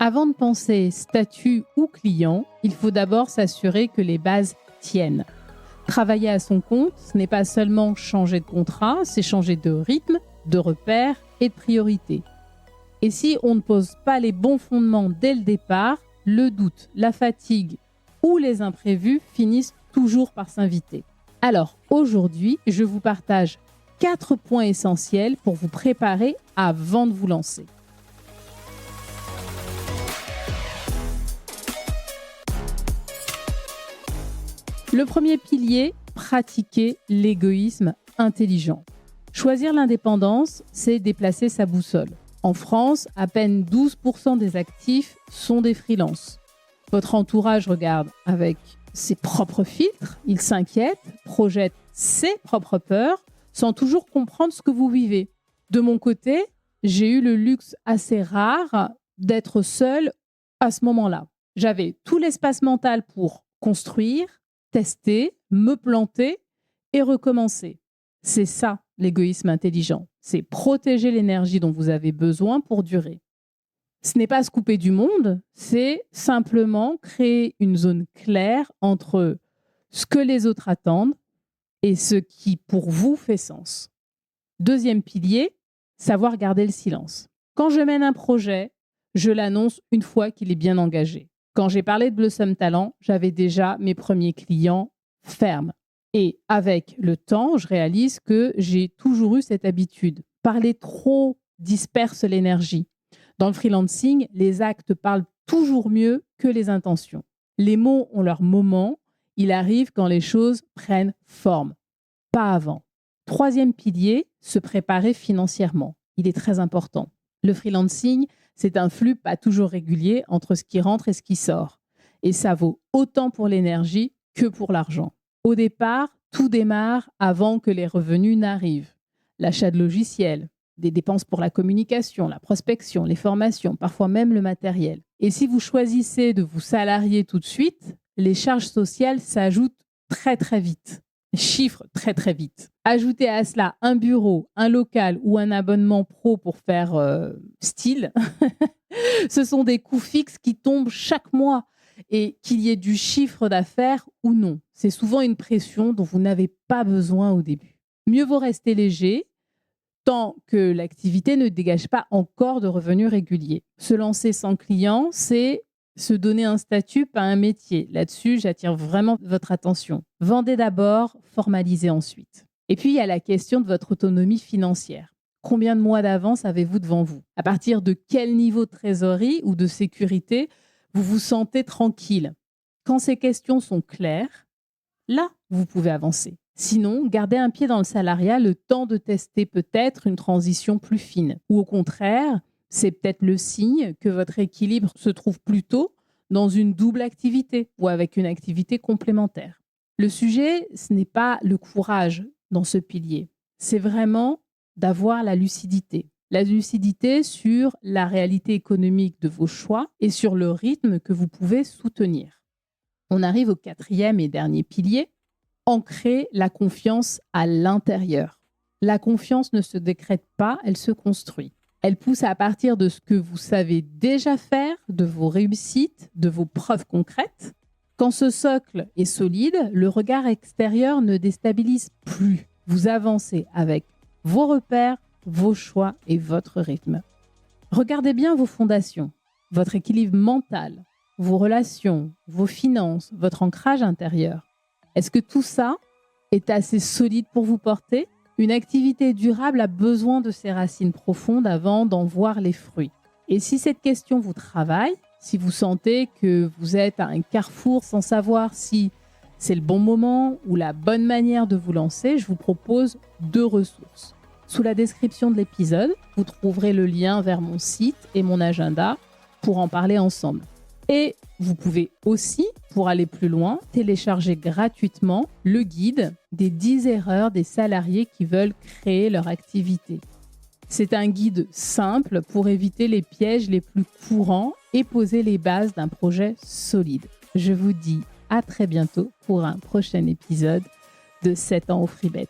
Avant de penser statut ou client, il faut d'abord s'assurer que les bases tiennent. Travailler à son compte, ce n'est pas seulement changer de contrat, c'est changer de rythme, de repères et de priorité. Et si on ne pose pas les bons fondements dès le départ, le doute, la fatigue ou les imprévus finissent toujours par s'inviter. Alors aujourd'hui, je vous partage 4 points essentiels pour vous préparer avant de vous lancer. Le premier pilier, pratiquer l'égoïsme intelligent. Choisir l'indépendance, c'est déplacer sa boussole. En France, à peine 12% des actifs sont des freelances. Votre entourage regarde avec ses propres filtres, il s'inquiète, projette ses propres peurs, sans toujours comprendre ce que vous vivez. De mon côté, j'ai eu le luxe assez rare d'être seule à ce moment-là. J'avais tout l'espace mental pour construire, tester, me planter et recommencer. C'est ça l'égoïsme intelligent. C'est protéger l'énergie dont vous avez besoin pour durer. Ce n'est pas se couper du monde, c'est simplement créer une zone claire entre ce que les autres attendent et ce qui pour vous fait sens. Deuxième pilier, savoir garder le silence. Quand je mène un projet, je l'annonce une fois qu'il est bien engagé. Quand j'ai parlé de Blossom Talent, j'avais déjà mes premiers clients fermes. Et avec le temps, je réalise que j'ai toujours eu cette habitude. Parler trop disperse l'énergie. Dans le freelancing, les actes parlent toujours mieux que les intentions. Les mots ont leur moment. Il arrive quand les choses prennent forme, pas avant. Troisième pilier, se préparer financièrement. Il est très important. Le freelancing, c'est un flux pas toujours régulier entre ce qui rentre et ce qui sort. Et ça vaut autant pour l'énergie que pour l'argent. Au départ, tout démarre avant que les revenus n'arrivent. L'achat de logiciels, des dépenses pour la communication, la prospection, les formations, parfois même le matériel. Et si vous choisissez de vous salarier tout de suite, les charges sociales s'ajoutent très très vite. Chiffres très très vite. Ajoutez à cela un bureau, un local ou un abonnement pro pour faire style. Ce sont des coûts fixes qui tombent chaque mois. Et qu'il y ait du chiffre d'affaires ou non, c'est souvent une pression dont vous n'avez pas besoin au début. Mieux vaut rester léger tant que l'activité ne dégage pas encore de revenus réguliers. Se lancer sans client, c'est se donner un statut, pas un métier. Là-dessus, j'attire vraiment votre attention. Vendez d'abord, formalisez ensuite. Et puis, il y a la question de votre autonomie financière. Combien de mois d'avance avez-vous devant vous? À partir de quel niveau de trésorerie ou de sécurité vous vous sentez tranquille? Quand ces questions sont claires, là, vous pouvez avancer. Sinon, gardez un pied dans le salariat le temps de tester peut-être une transition plus fine. Ou au contraire, c'est peut-être le signe que votre équilibre se trouve plutôt dans une double activité ou avec une activité complémentaire. Le sujet, ce n'est pas le courage dans ce pilier. C'est vraiment d'avoir la lucidité. La lucidité sur la réalité économique de vos choix et sur le rythme que vous pouvez soutenir. On arrive au 4e et dernier pilier, ancrer la confiance à l'intérieur. La confiance ne se décrète pas, elle se construit. Elle pousse à partir de ce que vous savez déjà faire, de vos réussites, de vos preuves concrètes. Quand ce socle est solide, le regard extérieur ne déstabilise plus. Vous avancez avec vos repères, vos choix et votre rythme. Regardez bien vos fondations, votre équilibre mental, vos relations, vos finances, votre ancrage intérieur. Est-ce que tout ça est assez solide pour vous porter? Une activité durable a besoin de ses racines profondes avant d'en voir les fruits. Et si cette question vous travaille, si vous sentez que vous êtes à un carrefour sans savoir si c'est le bon moment ou la bonne manière de vous lancer, je vous propose 2 ressources. Sous la description de l'épisode, vous trouverez le lien vers mon site et mon agenda pour en parler ensemble. Et vous pouvez aussi, pour aller plus loin, télécharger gratuitement le guide des 10 erreurs des salariés qui veulent créer leur activité. C'est un guide simple pour éviter les pièges les plus courants et poser les bases d'un projet solide. Je vous dis à très bientôt pour un prochain épisode de 7 ans au Freebet.